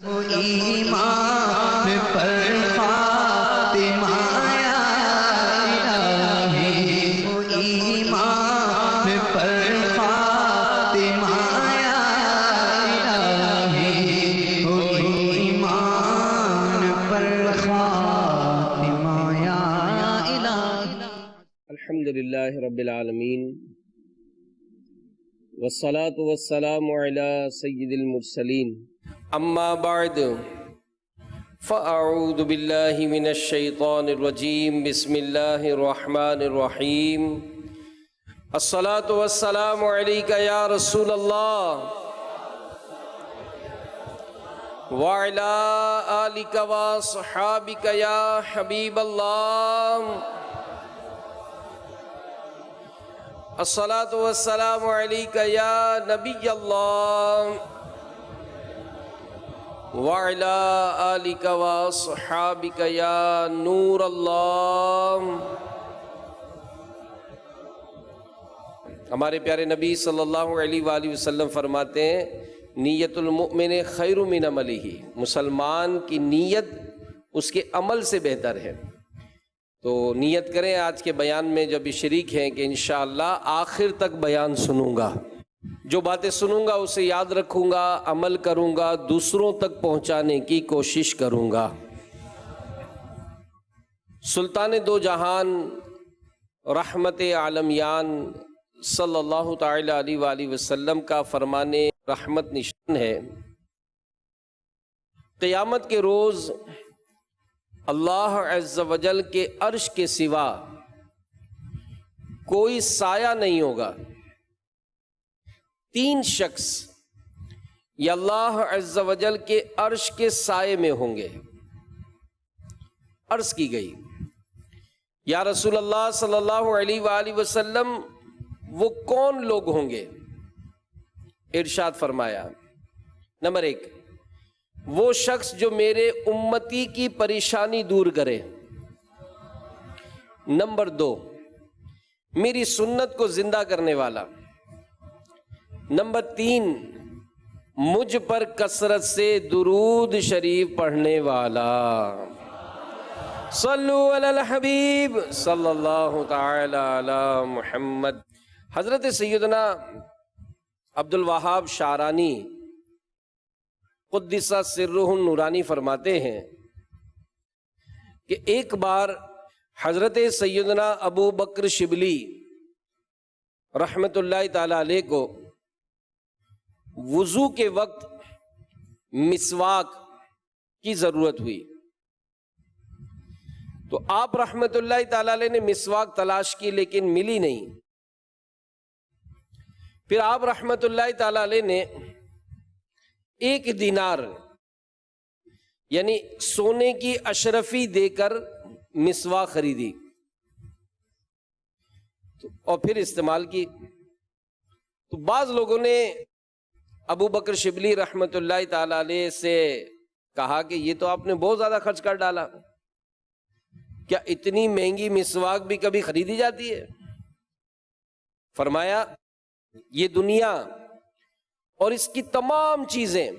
ایمان پر خاتمہ یا الہی، ایمان پر خاتمہ یا الہی، ایمان پر خاتمہ یا الہی۔ الحمدللہ رب العالمین، والصلاة والسلام علی سید المرسلین، اما بعد فاعوذ باللہ من الشیطان الرجیم، بسم اللہ الرحمن الرحیم۔ الصلاة والسلام علیک یا رسول اللہ وعلی آلک وصحابک یا حبیب اللہ۔ الصلاة والسلام علیک یا نبی اللہ وعلی آلک وصحابک یا نور اللہ۔ ہمارے پیارے نبی صلی اللہ علیہ وآلہ وسلم فرماتے ہیں، نیت المؤمن خیر من عملہ، مسلمان کی نیت اس کے عمل سے بہتر ہے۔ تو نیت کریں آج کے بیان میں جو بھی شریک ہیں کہ انشاءاللہ آخر تک بیان سنوں گا، جو باتیں سنوں گا اسے یاد رکھوں گا، عمل کروں گا، دوسروں تک پہنچانے کی کوشش کروں گا۔ سلطان دو جہان رحمت عالمیان صلی اللہ تعالی علیہ وآلہ وسلم کا فرمان رحمت نشان ہے، قیامت کے روز اللہ عز و جل کے عرش کے سوا کوئی سایہ نہیں ہوگا۔ تین شخص یہ اللہ عز و جل کے عرش کے سائے میں ہوں گے۔ عرض کی گئی، یا رسول اللہ صلی اللہ علیہ وآلہ وسلم وہ کون لوگ ہوں گے؟ ارشاد فرمایا، نمبر 1، وہ شخص جو میرے امتی کی پریشانی دور کرے۔ نمبر 2، میری سنت کو زندہ کرنے والا۔ نمبر 3، مجھ پر کثرت سے درود شریف پڑھنے والا۔ صلو علی الحبیب صلی اللہ تعالی علی محمد۔ حضرت سیدنا عبد الوہاب شعرانی قدس سرہ النورانی فرماتے ہیں کہ ایک بار حضرت سیدنا ابو بکر شبلی رحمت اللہ تعالی علیہ کو وضو کے وقت مسواک کی ضرورت ہوئی، تو آپ رحمت اللہ تعالی علیہ نے مسواک تلاش کی لیکن ملی نہیں۔ پھر آپ رحمت اللہ تعالی علیہ نے 1 دینار یعنی سونے کی اشرفی دے کر مسواک خریدی اور پھر استعمال کی۔ تو بعض لوگوں نے ابو بکر شبلی رحمت اللہ تعالی علیہ سے کہا کہ یہ تو آپ نے بہت زیادہ خرچ کر ڈالا، کیا اتنی مہنگی مسواک بھی کبھی خریدی جاتی ہے؟ فرمایا، یہ دنیا اور اس کی تمام چیزیں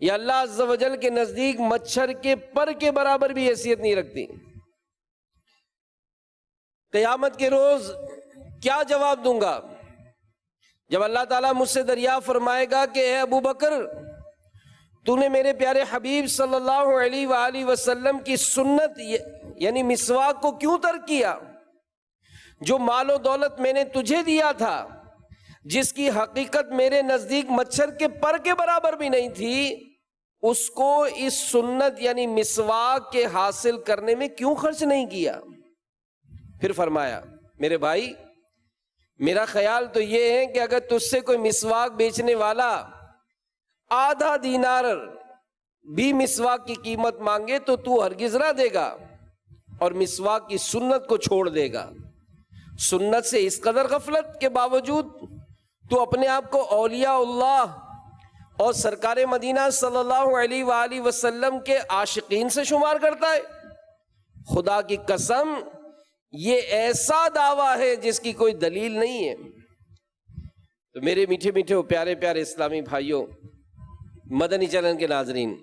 یہ اللہ عز و جل کے نزدیک مچھر کے پر کے برابر بھی حیثیت نہیں رکھتی۔ قیامت کے روز کیا جواب دوں گا جب اللہ تعالیٰ مجھ سے دریافت فرمائے گا کہ اے ابو بکر، تو نے میرے پیارے حبیب صلی اللہ علیہ وآلہ وسلم کی سنت یعنی مسواک کو کیوں ترک کیا؟ جو مال و دولت میں نے تجھے دیا تھا، جس کی حقیقت میرے نزدیک مچھر کے پر کے برابر بھی نہیں تھی، اس کو اس سنت یعنی مسواک کے حاصل کرنے میں کیوں خرچ نہیں کیا؟ پھر فرمایا، میرے بھائی، میرا خیال تو یہ ہے کہ اگر تجھ سے کوئی مسواک بیچنے والا آدھا دینار بھی مسواک کی قیمت مانگے تو ہرگز نہ دے گا اور مسواک کی سنت کو چھوڑ دے گا۔ سنت سے اس قدر غفلت کے باوجود تو اپنے آپ کو اولیاء اللہ اور سرکار مدینہ صلی اللہ علیہ وآلہ وسلم کے عاشقین سے شمار کرتا ہے۔ خدا کی قسم، یہ ایسا دعویٰ ہے جس کی کوئی دلیل نہیں ہے۔ تو میرے میٹھے میٹھے پیارے پیارے اسلامی بھائیوں، مدنی چینل کے ناظرین،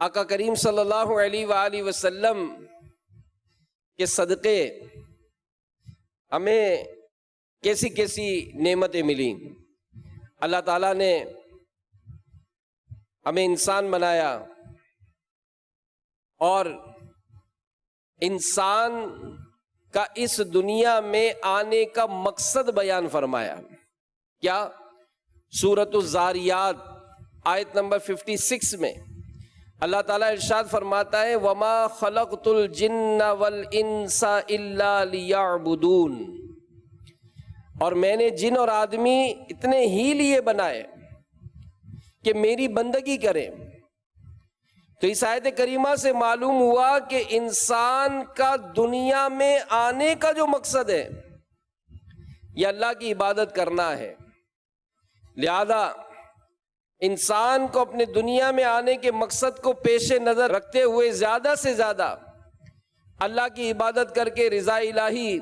آقا کریم صلی اللہ علیہ وآلہ وسلم کے صدقے ہمیں کیسی کیسی نعمتیں ملی. اللہ تعالیٰ نے ہمیں انسان بنایا اور انسان کا اس دنیا میں آنے کا مقصد بیان فرمایا. کیا؟ سورۃ الذاریات آیت نمبر 56 میں اللہ تعالیٰ ارشاد فرماتا ہے وَمَا خَلَقْتُ الْجِنَّ وَالْإِنسَ إِلَّا لِيَعْبُدُونَ، اور میں نے جن اور آدمی اتنے ہی لیے بنائے کہ میری بندگی کریں. تو اس آیت کریمہ سے معلوم ہوا کہ انسان کا دنیا میں آنے کا جو مقصد ہے یہ اللہ کی عبادت کرنا ہے. لہذا انسان کو اپنے دنیا میں آنے کے مقصد کو پیش نظر رکھتے ہوئے زیادہ سے زیادہ اللہ کی عبادت کر کے رضا الہی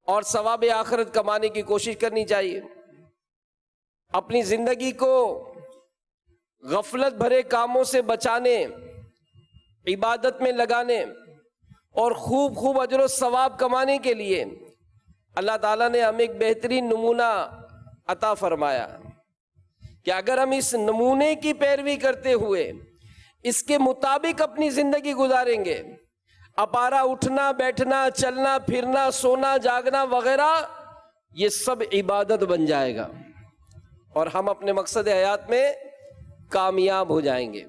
اور ثواب آخرت کمانے کی کوشش کرنی چاہیے. اپنی زندگی کو غفلت بھرے کاموں سے بچانے، عبادت میں لگانے اور خوب خوب اجر و ثواب کمانے کے لیے اللہ تعالیٰ نے ہمیں ایک بہترین نمونہ عطا فرمایا کہ اگر ہم اس نمونے کی پیروی کرتے ہوئے اس کے مطابق اپنی زندگی گزاریں گے، اپارا اٹھنا بیٹھنا چلنا پھرنا سونا جاگنا وغیرہ یہ سب عبادت بن جائے گا اور ہم اپنے مقصد حیات میں کامیاب ہو جائیں گے.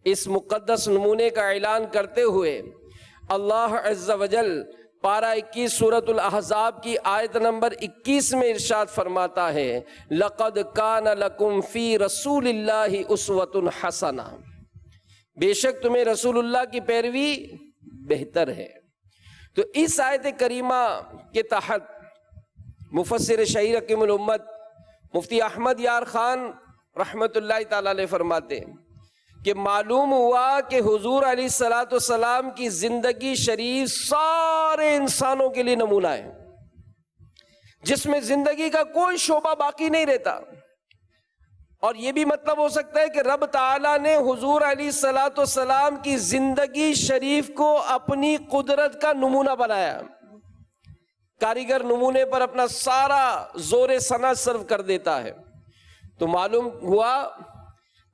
اس مقدس نمونے کا اعلان کرتے ہوئے اللہ عز و جل پارہ 21 سورۃ الاحزاب کی آیت نمبر 21 میں ارشاد فرماتا ہے لَقَدْ كَانَ لَكُمْ فِي رَسُولِ اللَّهِ أُسْوَةٌ حَسَنَةٌ، بے شک تمہیں رسول اللہ کی پیروی بہتر ہے. تو اس آیت کریمہ کے تحت مفسر شہیر حکیم الامت مفتی احمد یار خان رحمت اللہ تعالی علیہ فرماتے ہیں کہ معلوم ہوا کہ حضور علیہ الصلوۃ والسلام کی زندگی شریف سارے انسانوں کے لیے نمونہ ہے، جس میں زندگی کا کوئی شعبہ باقی نہیں رہتا. اور یہ بھی مطلب ہو سکتا ہے کہ رب تعالیٰ نے حضور علیہ الصلوۃ والسلام کی زندگی شریف کو اپنی قدرت کا نمونہ بنایا. کاریگر نمونے پر اپنا سارا زور ثنا صرف کر دیتا ہے. تو معلوم ہوا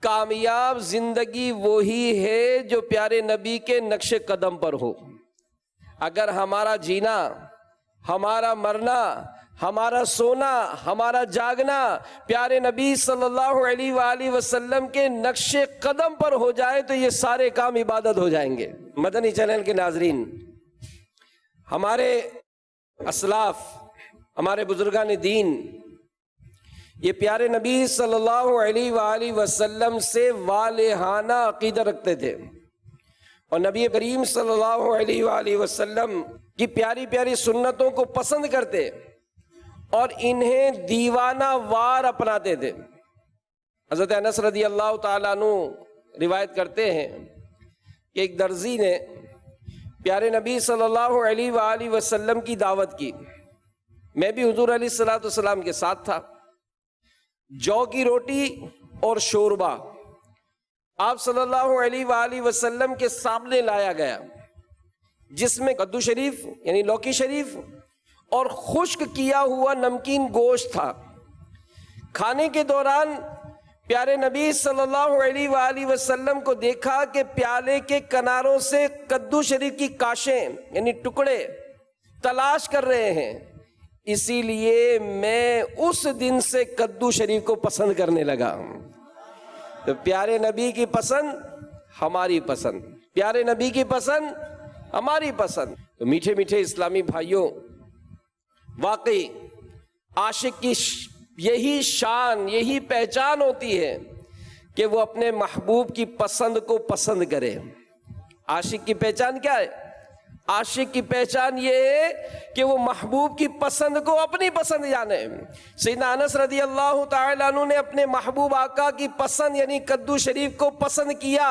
کامیاب زندگی وہی ہے جو پیارے نبی کے نقش قدم پر ہو. اگر ہمارا جینا، ہمارا مرنا، ہمارا سونا، ہمارا جاگنا پیارے نبی صلی اللہ علیہ وآلہ وسلم کے نقش قدم پر ہو جائے تو یہ سارے کام عبادت ہو جائیں گے. مدنی چینل کے ناظرین، ہمارے اسلاف، ہمارے بزرگان دین یہ پیارے نبی صلی اللہ علیہ وآلہ وسلم سے والہانہ عقیدہ رکھتے تھے اور نبی کریم صلی اللہ علیہ وآلہ وسلم کی پیاری پیاری سنتوں کو پسند کرتے اور انہیں دیوانہ وار اپناتے تھے. حضرت انس رضی اللہ تعالیٰ عنہ روایت کرتے ہیں کہ ایک درزی نے پیارے نبی صلی اللہ علیہ وآلہ وسلم کی دعوت کی. میں بھی حضور علیہ الصلوۃ والسلام کے ساتھ تھا. جو کی روٹی اور شوربہ آپ صلی اللہ علیہ وآلہ وسلم کے سامنے لایا گیا، جس میں کدو شریف یعنی لوکی شریف اور خشک کیا ہوا نمکین گوشت تھا. کھانے کے دوران پیارے نبی صلی اللہ علیہ وآلہ وسلم کو دیکھا کہ پیالے کے کناروں سے کدو شریف کی کاشیں یعنی ٹکڑے تلاش کر رہے ہیں. اسی لیے میں اس دن سے کدو شریف کو پسند کرنے لگا. تو پیارے نبی کی پسند ہماری پسند، پیارے نبی کی پسند ہماری پسند. تو میٹھے میٹھے اسلامی بھائیوں، واقعی عاشق کی یہی شان، یہی پہچان ہوتی ہے کہ وہ اپنے محبوب کی پسند کو پسند کرے. عاشق کی پہچان کیا ہے؟ عاشق کی پہچان یہ ہے کہ وہ محبوب کی پسند کو اپنی پسند جانے۔ سیدنا انس رضی اللہ تعالیٰ عنہ نے اپنے محبوب آقا کی پسند یعنی کدو شریف کو پسند کیا،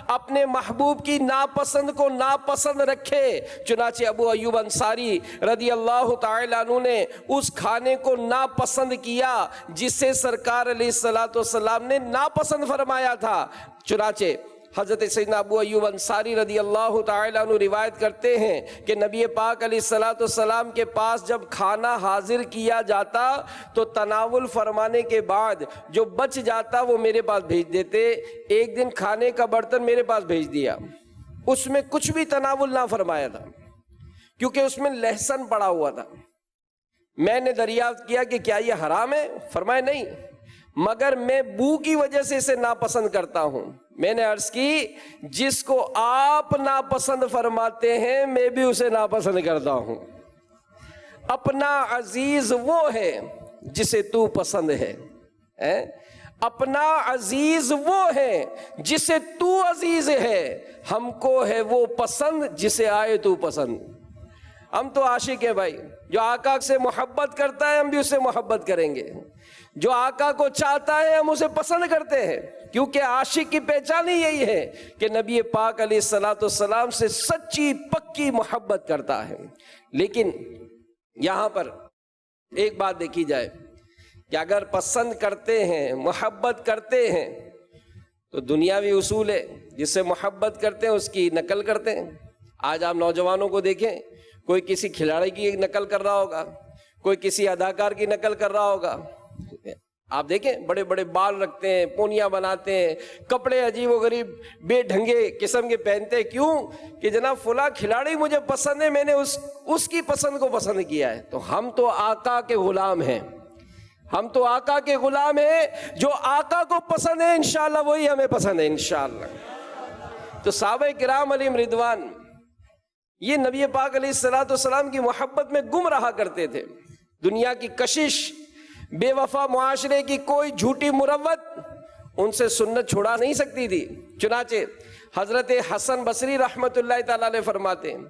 اپنے محبوب کی ناپسند کو ناپسند رکھے۔ چنانچہ ابو ایوب انصاری رضی اللہ تعالیٰ عنہ نے اس کھانے کو ناپسند کیا جسے سرکار علیہ الصلوۃ والسلام نے ناپسند فرمایا تھا۔ چنانچہ حضرت سیدنا ابو ایوب انصاری رضی اللہ تعالیٰ عنہ روایت کرتے ہیں کہ نبی پاک علیہ الصلوۃ والسلام کے پاس جب کھانا حاضر کیا جاتا تو تناول فرمانے کے بعد جو بچ جاتا وہ میرے پاس بھیج دیتے۔ ایک دن کھانے کا برتن میرے پاس بھیج دیا، اس میں کچھ بھی تناول نہ فرمایا تھا کیونکہ اس میں لہسن پڑا ہوا تھا۔ میں نے دریافت کیا کہ کیا یہ حرام ہے؟ فرمایا نہیں، مگر میں بو کی وجہ سے اسے ناپسند کرتا ہوں۔ میں نے عرض کی جس کو آپ ناپسند فرماتے ہیں میں بھی اسے ناپسند کرتا ہوں۔ اپنا عزیز وہ ہے جسے تو پسند ہے، اپنا عزیز وہ ہے جسے تو عزیز ہے، ہم کو ہے وہ پسند جسے آئے تو پسند۔ ہم تو عاشق ہیں بھائی، جو آقا سے محبت کرتا ہے ہم بھی اس سے محبت کریں گے، جو آقا کو چاہتا ہے ہم اسے پسند کرتے ہیں، کیونکہ عاشق کی پہچان ہی یہی ہے کہ نبی پاک علیہ الصلوۃ والسلام سے سچی پکی محبت کرتا ہے۔ لیکن یہاں پر ایک بات دیکھی جائے کہ اگر پسند کرتے ہیں، محبت کرتے ہیں تو دنیاوی اصول ہے، جس سے محبت کرتے ہیں اس کی نقل کرتے ہیں۔ آج آپ نوجوانوں کو دیکھیں، کوئی کسی کھلاڑی کی نقل کر رہا ہوگا، کوئی کسی اداکار کی نقل کر رہا ہوگا۔ آپ دیکھیں بڑے بڑے بال رکھتے ہیں، پونیاں بناتے ہیں، کپڑے عجیب و غریب بے ڈھنگے قسم کے پہنتے ہیں، کیوں کہ جناب فلاں کھلاڑی مجھے پسند ہے، میں نے اس کی پسند کو پسند کیا ہے۔ تو ہم تو آقا کے غلام ہیں، ہم تو آقا کے غلام ہیں، جو آقا کو پسند ہے انشاءاللہ وہی ہمیں پسند ہے انشاءاللہ۔ تو صحابہ کرام علیہم رضوان یہ نبی پاک علیہ الصلوۃ والسلام کی محبت میں گم رہا کرتے تھے۔ دنیا کی کشش، بے وفا معاشرے کی کوئی جھوٹی مروت ان سے سنت چھڑا نہیں سکتی تھی۔ چنانچہ حضرت حسن بصری رحمۃ اللہ تعالیٰ علیہ فرماتے ہیں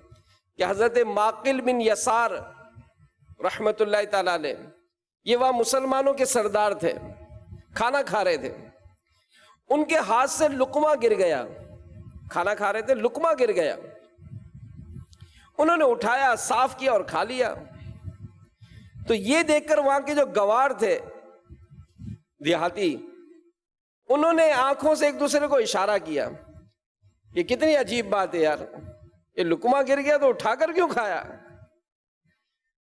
کہ حضرت معقل بن یسار رحمۃ اللہ تعالیٰ علیہ یہ وہاں مسلمانوں کے سردار تھے، کھانا کھا رہے تھے، ان کے ہاتھ سے لقمہ گر گیا، کھانا کھا رہے تھے لقمہ گر گیا، انہوں نے اٹھایا، صاف کیا اور کھا لیا۔ تو یہ دیکھ کر وہاں کے جو گوار تھے دیہاتی، انہوں نے آنکھوں سے ایک دوسرے کو اشارہ کیا، یہ کتنی عجیب بات ہے یار، یہ لقمہ گر گیا تو اٹھا کر کیوں کھایا؟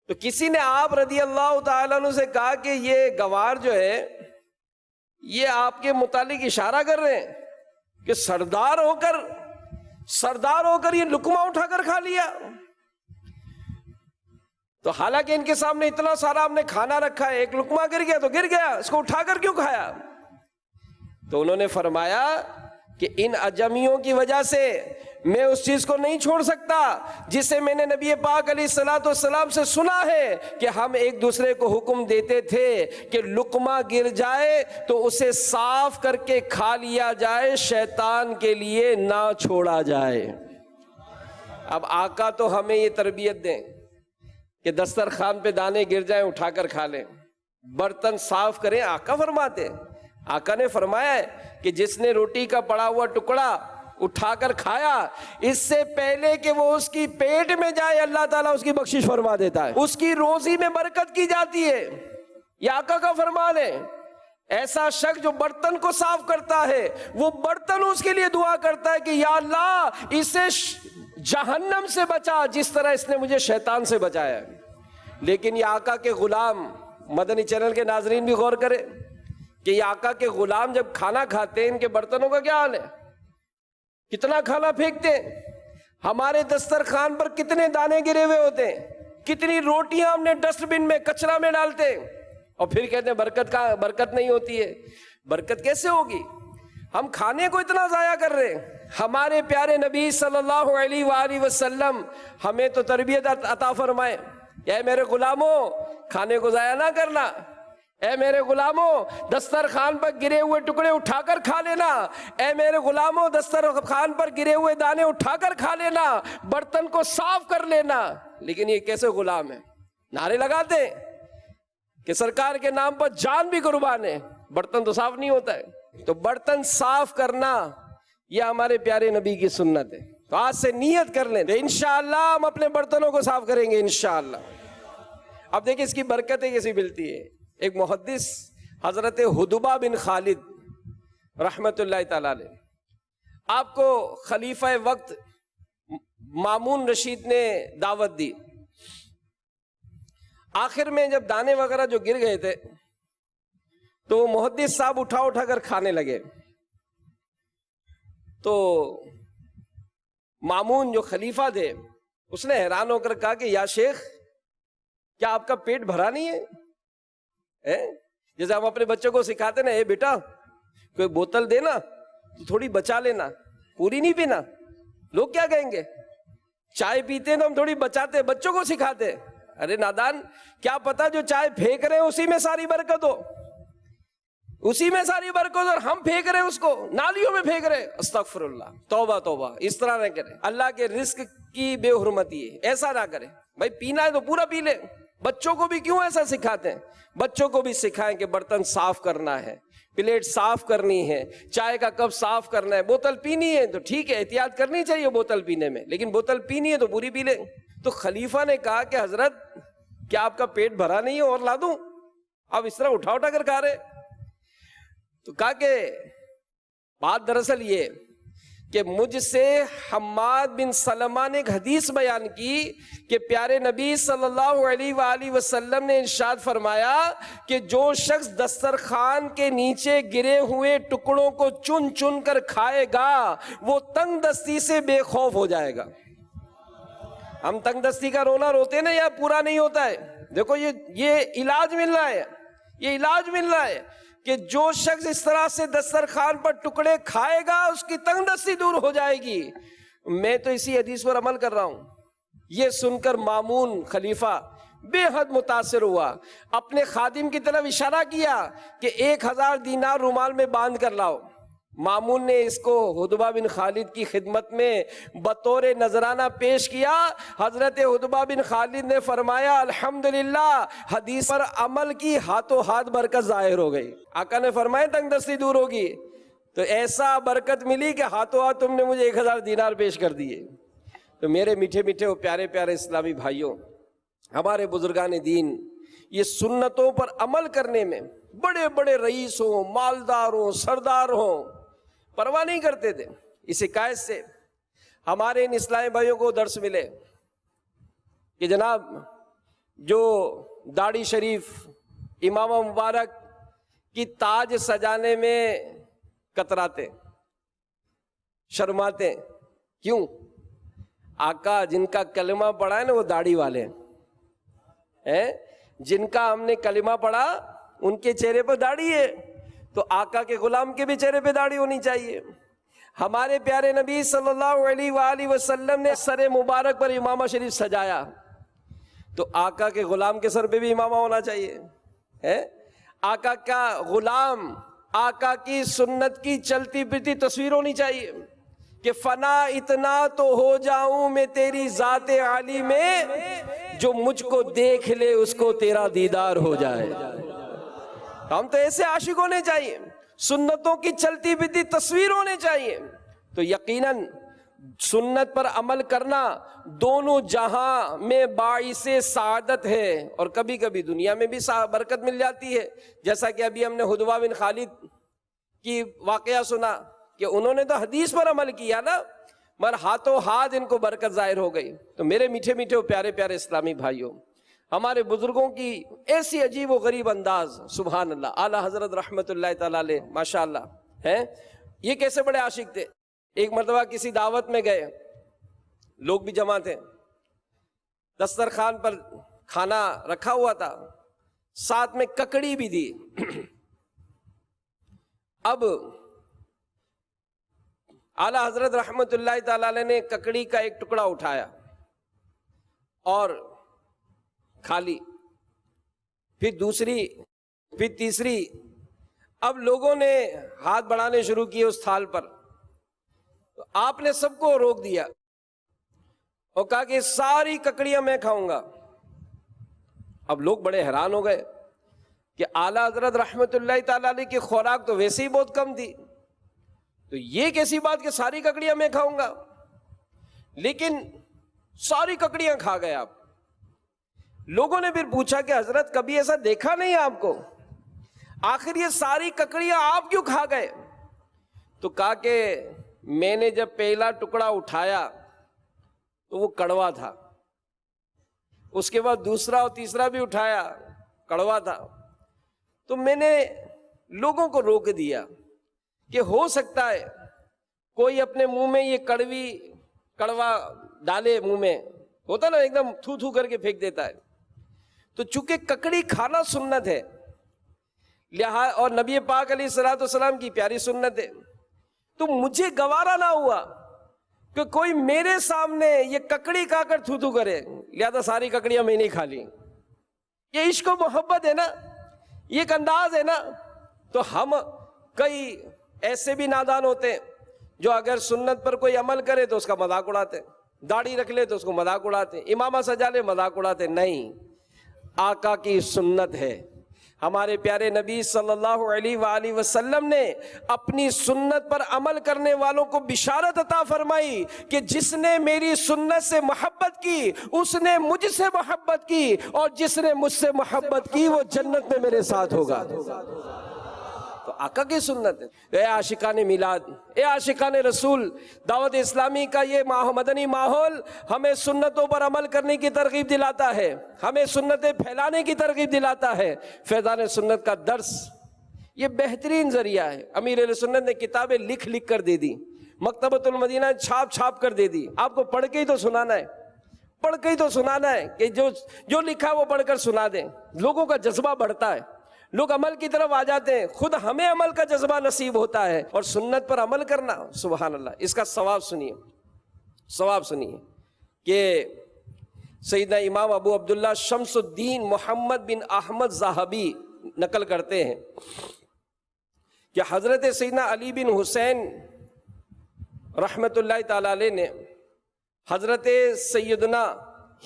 تو کسی نے آپ رضی اللہ تعالیٰ عنہ سے کہا کہ یہ گوار جو ہے یہ آپ کے متعلق اشارہ کر رہے ہیں کہ سردار ہو کر یہ لقمہ اٹھا کر کھا لیا۔ تو حالانکہ ان کے سامنے اتنا سارا ہم نے کھانا رکھا ہے، ایک لقمہ گر گیا تو گر گیا، اس کو اٹھا کر کیوں کھایا؟ تو انہوں نے فرمایا کہ ان اجمیوں کی وجہ سے میں اس چیز کو نہیں چھوڑ سکتا جسے میں نے نبی پاک علیہ الصلوۃ والسلام سے سنا ہے کہ ہم ایک دوسرے کو حکم دیتے تھے کہ لقمہ گر جائے تو اسے صاف کر کے کھا لیا جائے، شیطان کے لیے نہ چھوڑا جائے۔ اب آقا تو ہمیں یہ تربیت دیں کہ دسترخوان پہ دانے گر جائیں اٹھا کر کھا لیں، برتن صاف کریں، آقا فرماتے ہیں، آقا نے فرمایا ہے کہ جس نے روٹی کا پڑا ہوا ٹکڑا اٹھا کر کھایا، اس سے پہلے کہ وہ اس کی پیٹ میں جائے اللہ تعالیٰ اس کی بخشش فرما دیتا ہے، اس کی روزی میں برکت کی جاتی ہے، یہ آقا کا فرمان ہے۔ ایسا شخص جو برتن کو صاف کرتا ہے وہ برتن اس کے لیے دعا کرتا ہے کہ یا اللہ اسے جہنم سے بچا جس طرح اس نے مجھے شیطان سے بچایا ہے۔ لیکن یہ آقا کے غلام، مدنی چینل کے ناظرین بھی غور کریں کہ یہ آقا کے غلام جب کھانا کھاتے ہیں ان کے برتنوں کا کیا حال ہے، کتنا کھانا پھینکتے ہیں، ہمارے دسترخوان پر کتنے دانے گرے ہوئے ہوتے ہیں، کتنی روٹیاں ہم نے ڈسٹ بن میں کچرا میں ڈالتے ہیں، اور پھر کہتے ہیں برکت نہیں ہوتی ہے۔ برکت کیسے ہوگی؟ ہم کھانے کو اتنا ضائع کر رہے ہیں۔ ہمارے پیارے نبی صلی اللہ علیہ وآلہ وسلم ہمیں تو تربیت عطا فرمائے، اے میرے غلاموں کھانے کو ضائع نہ کرنا، اے میرے غلاموں دسترخوان پر گرے ہوئے ٹکڑے اٹھا کر کھا لینا، اے میرے غلاموں دسترخوان پر گرے ہوئے دانے اٹھا کر کھا لینا، برتن کو صاف کر لینا۔ لیکن یہ کیسے غلام ہیں؟ نعرے لگاتے ہیں کہ سرکار کے نام پر جان بھی قربان ہے، برتن تو صاف نہیں ہوتا ہے۔ تو برتن صاف کرنا یہ ہمارے پیارے نبی کی سنت ہے۔ تو آج سے نیت کر لیں، انشاءاللہ ہم اپنے برتنوں کو صاف کریں گے انشاءاللہ۔ اب دیکھیں اس کی برکتیں کیسی ملتی ہے۔ ایک محدث حضرت حدبہ بن خالد رحمت اللہ تعالی علیہ، آپ کو خلیفہ وقت مامون رشید نے دعوت دی۔ آخر میں جب دانے وغیرہ جو گر گئے تھے تو وہ محدث صاحب اٹھا کر کھانے لگے۔ تو مامون جو خلیفہ تھے اس نے حیران ہو کر کہا کہ یا شیخ کیا آپ کا پیٹ بھرا نہیں ہے؟ جیسے ہم اپنے بچوں کو سکھاتے نا، اے بیٹا کوئی بوتل دینا تو تھوڑی بچا لینا، پوری نہیں پینا۔ لوگ کیا کہیں گے؟ چائے پیتے ہیں تو ہم تھوڑی بچاتے، بچوں کو سکھاتے۔ ارے نادان، کیا پتا جو چائے پھینک رہے ہیں اسی میں ساری برکت ہو، اسی میں ساری برکت ہو، اور ہم پھینک رہے ہیں اس کو، نالیوں میں پھینک رہے۔ استغفر اللہ، توبہ توبہ، اس طرح نہ کریں، اللہ کے رزق کی بے حرمتی ہے، ایسا نہ کریں۔ بھائی پینا ہے تو پورا پی لے۔ بچوں کو بھی کیوں ایسا سکھاتے ہیں؟ بچوں کو بھی سکھائیں کہ برتن صاف کرنا ہے، پلیٹ صاف کرنی ہے، چائے کا کپ صاف کرنا ہے، بوتل پینی ہے تو ٹھیک ہے احتیاط کرنی چاہیے بوتل پینے میں، لیکن بوتل پینی ہے تو پوری پی لیں۔ تو خلیفہ نے کہا کہ حضرت کیا آپ کا پیٹ بھرا نہیں ہے اور لا دوں؟ آپ اس طرح اٹھا کر کھا رہے۔ تو کہا کہ بات دراصل یہ کہ مجھ سے حماد بن سلمہ نے ایک حدیث بیان کی کہ پیارے نبی صلی اللہ علیہ وآلہ وسلم نے ارشاد فرمایا کہ جو شخص دسترخوان کے نیچے گرے ہوئے ٹکڑوں کو چن چن کر کھائے گا وہ تنگ دستی سے بے خوف ہو جائے گا۔ ہم تنگ دستی کا رونا روتے نا یا پورا نہیں ہوتا ہے؟ دیکھو یہ علاج مل رہا ہے، یہ علاج مل رہا ہے کہ جو شخص اس طرح سے دسترخوان پر ٹکڑے کھائے گا اس کی تنگ دستی دور ہو جائے گی۔ میں تو اسی حدیث پر عمل کر رہا ہوں۔ یہ سن کر مامون خلیفہ بے حد متاثر ہوا، اپنے خادم کی طرف اشارہ کیا کہ 1000 دینار رومال میں باندھ کر لاؤ۔ مامون نے اس کو حدبہ بن خالد کی خدمت میں بطور نذرانہ پیش کیا۔ حضرت حدبہ بن خالد نے فرمایا الحمدللہ حدیث پر عمل کی، ہاتھوں ہاتھ برکت ظاہر ہو گئی۔ آقا نے فرمایا تنگ دستی دور ہوگی، تو ایسا برکت ملی کہ ہاتھوں ہاتھ تم نے مجھے 1000 دینار پیش کر دیے۔ تو میرے میٹھے میٹھے اور پیارے پیارے اسلامی بھائیوں، ہمارے بزرگان دین یہ سنتوں پر عمل کرنے میں بڑے بڑے رئیس ہوں، مالدار ہوں، سردار ہوں، پرواہ نہیں کرتے تھے۔ اس حکایت سے ہمارے ان اسلامی بھائیوں کو درس ملے کہ جناب جو داڑھی شریف امام مبارک کی تاج سجانے میں کتراتے، شرماتے، کیوں؟ آقا جن کا کلمہ پڑھا ہے نا وہ داڑھی والے ہیں، جن کا ہم نے کلمہ پڑھا ان کے چہرے پر داڑھی ہے، تو آقا کے غلام کے بھی چہرے پہ داڑھی ہونی چاہیے۔ ہمارے پیارے نبی صلی اللہ علیہ وآلہ وسلم نے سر مبارک پر امامہ شریف سجایا، تو آقا کے غلام کے سر پہ بھی امامہ ہونا چاہیے۔ آقا کا غلام، آقا کی سنت کی چلتی پھرتی تصویر ہونی چاہیے کہ فنا اتنا تو ہو جاؤں میں تیری ذات عالی میں، جو مجھ کو دیکھ لے اس کو تیرا دیدار ہو جائے۔ ہم تو ایسے عاشق ہونے چاہیے، سنتوں کی چلتی پھرتی تصویر ہونے چاہیے۔ تو یقیناً سنت پر عمل کرنا دونوں جہاں میں باعث سعادت ہے، اور کبھی کبھی دنیا میں بھی برکت مل جاتی ہے، جیسا کہ ابھی ہم نے حدبہ بن خالد کی واقعہ سنا کہ انہوں نے تو حدیث پر عمل کیا نا، مگر ہاتھوں ہاتھ ان کو برکت ظاہر ہو گئی۔ تو میرے میٹھے میٹھے اور پیارے پیارے اسلامی بھائیوں، ہمارے بزرگوں کی ایسی عجیب و غریب انداز، سبحان اللہ، اعلیٰ حضرت رحمت اللہ تعالیٰ علیہ ماشاء اللہ ہیں، یہ کیسے بڑے عاشق تھے۔ ایک مرتبہ کسی دعوت میں گئے، لوگ بھی جمع تھے، دسترخوان پر کھانا رکھا ہوا تھا، ساتھ میں ککڑی بھی دی۔ اب اعلیٰ حضرت رحمت اللہ تعالیٰ علیہ نے ککڑی کا ایک ٹکڑا اٹھایا اور کھا لی، پھر دوسری پھر تیسری، اب لوگوں نے ہاتھ بڑھانے شروع کیے اس تھال پر، تو آپ نے سب کو روک دیا اور کہا کہ ساری ککڑیاں میں کھاؤں گا۔ اب لوگ بڑے حیران ہو گئے کہ اعلیٰ حضرت رحمت اللہ تعالیٰ علیہ کی خوراک تو ویسے ہی بہت کم تھی، تو یہ کیسی بات کہ ساری ککڑیاں میں کھاؤں گا؟ لیکن ساری ککڑیاں کھا گئے آپ۔ لوگوں نے پھر پوچھا کہ حضرت کبھی ایسا دیکھا نہیں آپ کو، آخر یہ ساری ککڑیاں آپ کیوں کھا گئے؟ تو کہا کہ میں نے جب پہلا ٹکڑا اٹھایا تو وہ کڑوا تھا، اس کے بعد دوسرا اور تیسرا بھی اٹھایا، کڑوا تھا، تو میں نے لوگوں کو روک دیا کہ ہو سکتا ہے کوئی اپنے منہ میں یہ کڑوا ڈالے، منہ میں ہوتا نا ایک دم تھو تھو کر کے پھینک دیتا ہے، تو چونکہ ککڑی کھانا سنت ہے لہٰذا اور نبی پاک علیہ الصلوۃ والسلام کی پیاری سنت ہے، تو مجھے گوارا نہ ہوا کہ کوئی میرے سامنے یہ ککڑی کھا کر تھو تھو کرے، لہذا ساری ککڑیاں میں نہیں کھا لی۔ یہ عشق و محبت ہے نا، یہ ایک انداز ہے نا۔ تو ہم کئی ایسے بھی نادان ہوتے ہیں جو اگر سنت پر کوئی عمل کرے تو اس کا مذاق اڑاتے، داڑھی رکھ لے تو اس کو مذاق اڑاتے، امامہ سجا لے مذاق اڑاتے۔ نہیں، آقا کی سنت ہے، ہمارے پیارے نبی صلی اللہ علیہ وآلہ وسلم نے اپنی سنت پر عمل کرنے والوں کو بشارت عطا فرمائی کہ جس نے میری سنت سے محبت کی اس نے مجھ سے محبت کی، اور جس نے مجھ سے محبت کی وہ جنت میں میرے ساتھ ہوگا۔ تو آقا کی سنت ہے۔ اے عاشقان میلاد، اے عاشقان رسول، دعوت اسلامی کا یہ مدنی ماحول ہمیں سنتوں پر عمل کرنے کی ترغیب دلاتا ہے، ہمیں سنتیں پھیلانے کی ترغیب دلاتا ہے۔ فیضان سنت کا درس یہ بہترین ذریعہ ہے۔ امیر اہل سنت نے کتابیں لکھ لکھ کر دے دی، مکتبۃ المدینہ چھاپ چھاپ کر دے دی، آپ کو پڑھ کے ہی تو سنانا ہے، پڑھ کے ہی تو سنانا ہے کہ جو لکھا وہ پڑھ کر سنا دیں۔ لوگوں کا جذبہ بڑھتا ہے، لوگ عمل کی طرف آ جاتے ہیں، خود ہمیں عمل کا جذبہ نصیب ہوتا ہے، اور سنت پر عمل کرنا، سبحان اللہ، اس کا ثواب سنیے کہ سیدنا امام ابو عبداللہ شمس الدین محمد بن احمد ذہبی نقل کرتے ہیں کہ حضرت سیدنا علی بن حسین رحمت اللہ تعالی علیہ نے حضرت سیدنا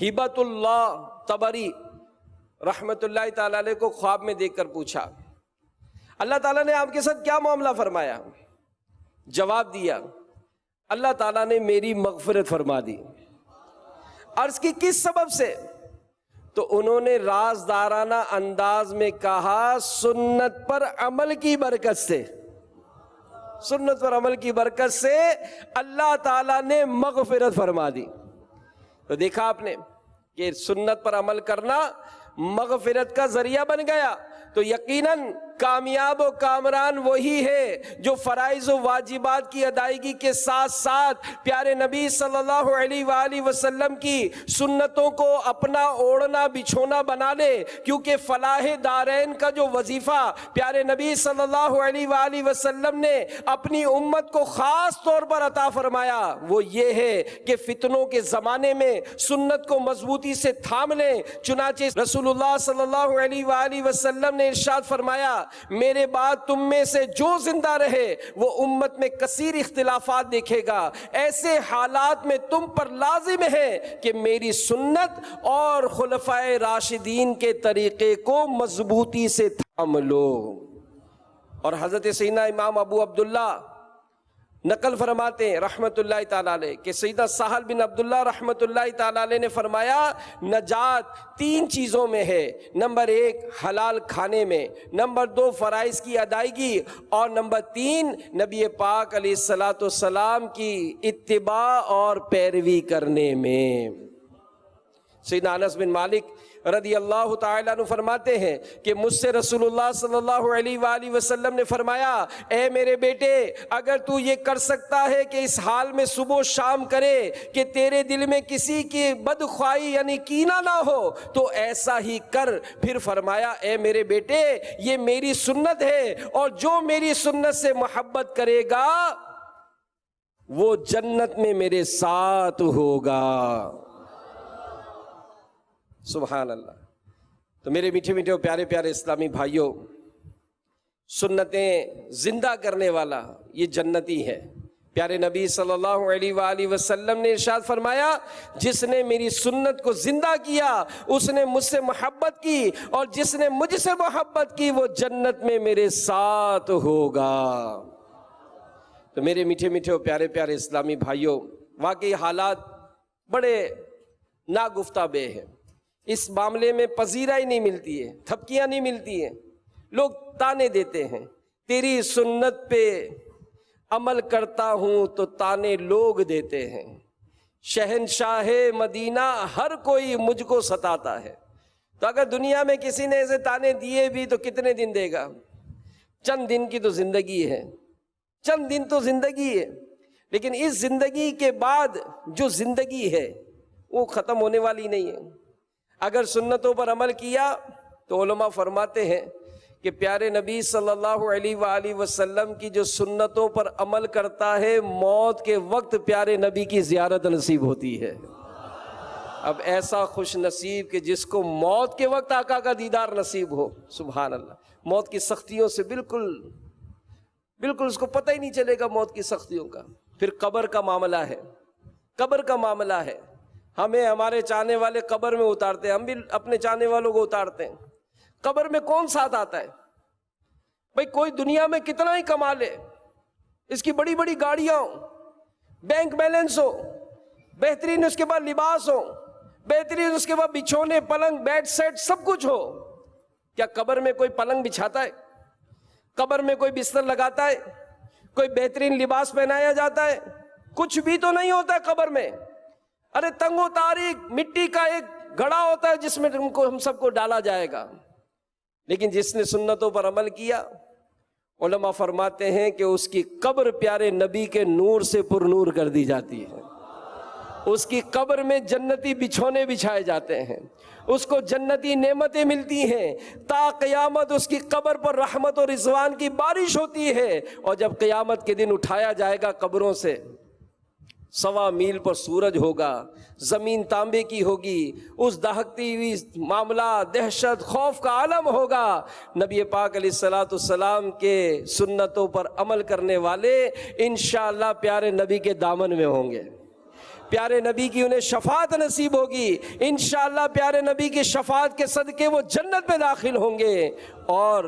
ہبۃ اللہ طبری رحمت اللہ تعالی علیہ کو خواب میں دیکھ کر پوچھا اللہ تعالیٰ نے آپ کے ساتھ کیا معاملہ فرمایا؟ جواب دیا اللہ تعالیٰ نے میری مغفرت فرما دی۔ عرض کی کس سبب سے؟ تو انہوں نے رازدارانہ انداز میں کہا سنت پر عمل کی برکت سے، سنت پر عمل کی برکت سے اللہ تعالیٰ نے مغفرت فرما دی۔ تو دیکھا آپ نے کہ سنت پر عمل کرنا مغفرت کا ذریعہ بن گیا، تو یقیناً کامیاب و کامران وہی ہے جو فرائض و واجبات کی ادائیگی کے ساتھ ساتھ پیارے نبی صلی اللہ علیہ وآلہ وسلم کی سنتوں کو اپنا اوڑھنا بچھونا بنا لے، کیونکہ فلاح دارین کا جو وظیفہ پیارے نبی صلی اللہ علیہ وآلہ وسلم نے اپنی امت کو خاص طور پر عطا فرمایا وہ یہ ہے کہ فتنوں کے زمانے میں سنت کو مضبوطی سے تھام لیں۔ چنانچہ رسول اللہ صلی اللہ علیہ وآلہ وسلم نے ارشاد فرمایا میرے بعد تم میں سے جو زندہ رہے وہ امت میں کثیر اختلافات دیکھے گا، ایسے حالات میں تم پر لازم ہے کہ میری سنت اور خلفائے راشدین کے طریقے کو مضبوطی سے تھام لو۔ اور حضرت سیدنا امام ابو عبداللہ نقل فرماتے ہیں رحمت اللہ تعالیٰ علیہ کہ سیدنا سہل بن عبداللہ رحمت اللہ تعالیٰ علیہ نے فرمایا نجات 3 چیزوں میں ہے، نمبر 1 حلال کھانے میں، نمبر 2 فرائض کی ادائیگی، اور نمبر 3 نبی پاک علیہ الصلاۃ والسلام کی اتباع اور پیروی کرنے میں۔ سیدنا انس بن مالک رضی اللہ تعالیٰ عنہ فرماتے ہیں کہ مجھ سے رسول اللہ صلی اللہ علیہ وآلہ وسلم نے فرمایا اے میرے بیٹے اگر تو یہ کر سکتا ہے کہ اس حال میں صبح و شام کرے کہ تیرے دل میں کسی کی بدخواہی یعنی کینہ نہ ہو تو ایسا ہی کر۔ پھر فرمایا اے میرے بیٹے یہ میری سنت ہے، اور جو میری سنت سے محبت کرے گا وہ جنت میں میرے ساتھ ہوگا۔ سبحان اللہ۔ تو میرے میٹھے میٹھے پیارے پیارے اسلامی بھائیوں، سنتیں زندہ کرنے والا یہ جنتی ہے۔ پیارے نبی صلی اللہ علیہ وآلہ وسلم نے ارشاد فرمایا، جس نے میری سنت کو زندہ کیا اس نے مجھ سے محبت کی، اور جس نے مجھ سے محبت کی وہ جنت میں میرے ساتھ ہوگا۔ تو میرے میٹھے میٹھے اور پیارے پیارے اسلامی بھائیوں، واقعی حالات بڑے ناگفتہ بے ہیں۔ اس معاملے میں پذیرائی نہیں ملتی ہے، تھپکیاں نہیں ملتی ہیں، لوگ تانے دیتے ہیں۔ تیری سنت پہ عمل کرتا ہوں تو تانے لوگ دیتے ہیں، شہنشاہ مدینہ ہر کوئی مجھ کو ستاتا ہے۔ تو اگر دنیا میں کسی نے ایسے تانے دیے بھی تو کتنے دن دے گا؟ چند دن کی تو زندگی ہے، چند دن تو زندگی ہے، لیکن اس زندگی کے بعد جو زندگی ہے وہ ختم ہونے والی نہیں ہے۔ اگر سنتوں پر عمل کیا تو علماء فرماتے ہیں کہ پیارے نبی صلی اللہ علیہ وآلہ وسلم کی جو سنتوں پر عمل کرتا ہے، موت کے وقت پیارے نبی کی زیارت نصیب ہوتی ہے۔ اب ایسا خوش نصیب کہ جس کو موت کے وقت آقا کا دیدار نصیب ہو، سبحان اللہ، موت کی سختیوں سے بالکل اس کو پتہ ہی نہیں چلے گا موت کی سختیوں کا۔ پھر قبر کا معاملہ ہے، قبر کا معاملہ ہے۔ ہمیں ہمارے چاہنے والے قبر میں اتارتے ہیں، ہم بھی اپنے چاہنے والوں کو اتارتے ہیں۔ قبر میں کون ساتھ آتا ہے؟ بھئی کوئی دنیا میں کتنا ہی کما لے، اس کی بڑی بڑی گاڑیاں ہوں، بینک بیلنس ہو، بہترین اس کے بعد لباس ہو، بہترین اس کے بعد بچھونے، پلنگ، بیڈ سیٹ سب کچھ ہو، کیا قبر میں کوئی پلنگ بچھاتا ہے؟ قبر میں کوئی بستر لگاتا ہے؟ کوئی بہترین لباس پہنایا جاتا ہے؟ کچھ بھی تو نہیں ہوتا ہے قبر میں۔ ارے تنگ و تاریک مٹی کا ایک گڑھا ہوتا ہے جس میں ہم سب کو ڈالا جائے گا۔ لیکن جس نے سنتوں پر عمل کیا، علماء فرماتے ہیں کہ اس کی قبر پیارے نبی کے نور سے پر نور کر دی جاتی ہے۔ اس کی قبر میں جنتی بچھونے بچھائے جاتے ہیں، اس کو جنتی نعمتیں ملتی ہیں، تا قیامت اس کی قبر پر رحمت اور رضوان کی بارش ہوتی ہے۔ اور جب قیامت کے دن اٹھایا جائے گا قبروں سے، 1.25 میل پر سورج ہوگا، زمین تانبے کی ہوگی، اس دہکتی ہوئی معاملہ دہشت خوف کا عالم ہوگا۔ نبی پاک علیہ الصلوۃ والسلام کے سنتوں پر عمل کرنے والے انشاءاللہ پیارے نبی کے دامن میں ہوں گے، پیارے نبی کی انہیں شفاعت نصیب ہوگی، انشاءاللہ پیارے نبی کی شفاعت کے صدقے وہ جنت میں داخل ہوں گے۔ اور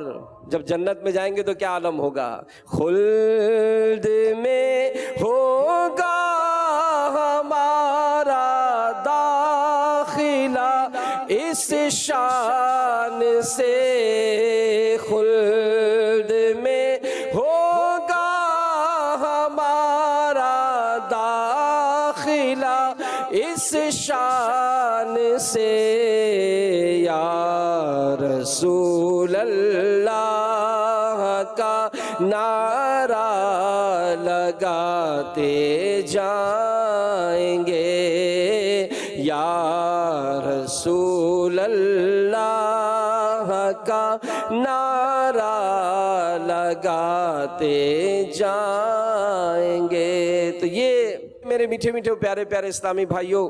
جب جنت میں جائیں گے تو کیا عالم ہوگا؟ خلد میں ہوگا ہمارا داخلہ اس شان سے، خلد میں ہوگا ہمارا داخلہ اس شان سے، یا رسول اللہ کا نعرہ لگاتے جائیں گے، یا رسول اللہ کا نعرہ لگاتے جائیں گے۔ تو یہ میرے میٹھے میٹھے پیارے پیارے اسلامی بھائیوں،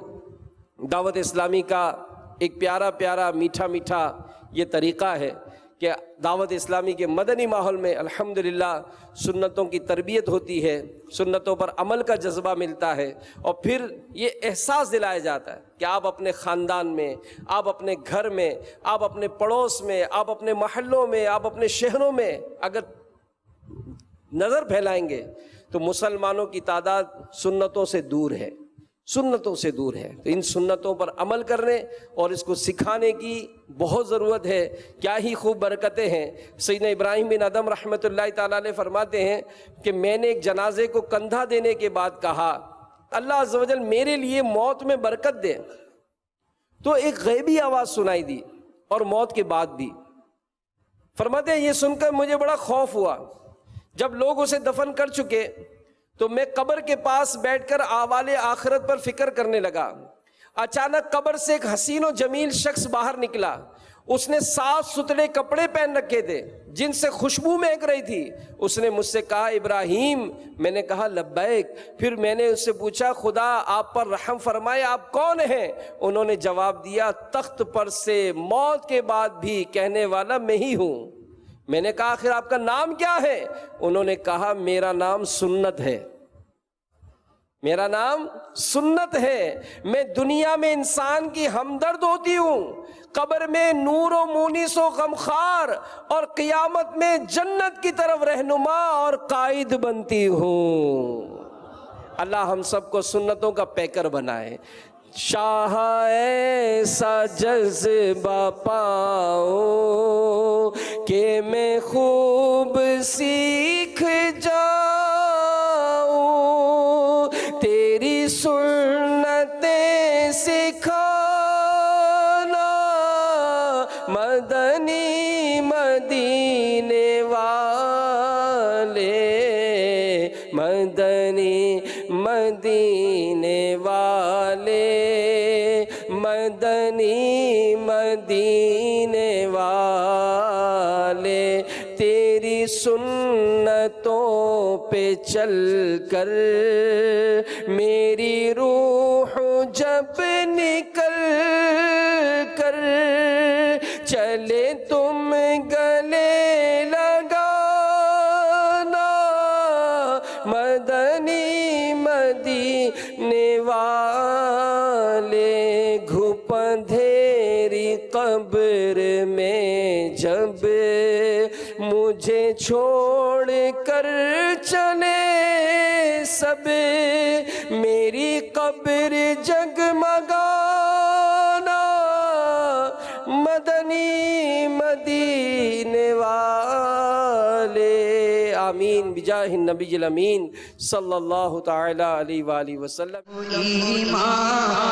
دعوت اسلامی کا ایک پیارا پیارا میٹھا میٹھا یہ طریقہ ہے کہ دعوت اسلامی کے مدنی ماحول میں الحمدللہ سنتوں کی تربیت ہوتی ہے، سنتوں پر عمل کا جذبہ ملتا ہے، اور پھر یہ احساس دلایا جاتا ہے کہ آپ اپنے خاندان میں، آپ اپنے گھر میں، آپ اپنے پڑوس میں، آپ اپنے محلوں میں، آپ اپنے شہروں میں اگر نظر پھیلائیں گے تو مسلمانوں کی تعداد سنتوں سے دور ہے، سنتوں سے دور ہے۔ تو ان سنتوں پر عمل کرنے اور اس کو سکھانے کی بہت ضرورت ہے۔ کیا ہی خوب برکتیں ہیں۔ سیدنا ابراہیم بن ادم رحمۃ اللہ تعالیٰ علیہ فرماتے ہیں کہ میں نے ایک جنازے کو کندھا دینے کے بعد کہا اللہ عز و جل میرے لیے موت میں برکت دے، تو ایک غیبی آواز سنائی دی اور موت کے بعد بھی۔ فرماتے ہیں یہ سن کر مجھے بڑا خوف ہوا، جب لوگ اسے دفن کر چکے تو میں قبر کے پاس بیٹھ کر احوال آخرت پر فکر کرنے لگا۔ اچانک قبر سے ایک حسین و جمیل شخص باہر نکلا، اس نے صاف ستھرے کپڑے پہن رکھے تھے جن سے خوشبو مہک رہی تھی۔ اس نے مجھ سے کہا ابراہیم، میں نے کہا لبیک۔ پھر میں نے اس سے پوچھا خدا آپ پر رحم فرمائے آپ کون ہیں؟ انہوں نے جواب دیا تخت پر سے موت کے بعد بھی کہنے والا میں ہی ہوں۔ میں نے کہا آخر آپ کا نام کیا ہے؟ انہوں نے کہا میرا نام سنت ہے، میرا نام سنت ہے۔ میں دنیا میں انسان کی ہمدرد ہوتی ہوں، قبر میں نور و مونس و غمخوار، اور قیامت میں جنت کی طرف رہنما اور قائد بنتی ہوں۔ اللہ ہم سب کو سنتوں کا پیکر بنائے۔ شاہ ایسا جذبہ پاؤں کہ میں خوب سیکھ جاؤں، تیری سنتیں سکھانا مدنی مدینے والے، مدنی مدینے والے، مدنی مدینے والے، تیری سنتوں پہ چل کر میری روح جب نکل کر چلے تم گلے لگانا، مدنی مدینے والے، گھپ اندھیری قبر میں جب مجھے چھوڑ کر چلے سب، میری قبر جگمگانا مدنی مدینے والے۔ آمین بجاہ النبی الامین صلی اللہ تعالی علیہ وآلہ وسلم۔ ایمان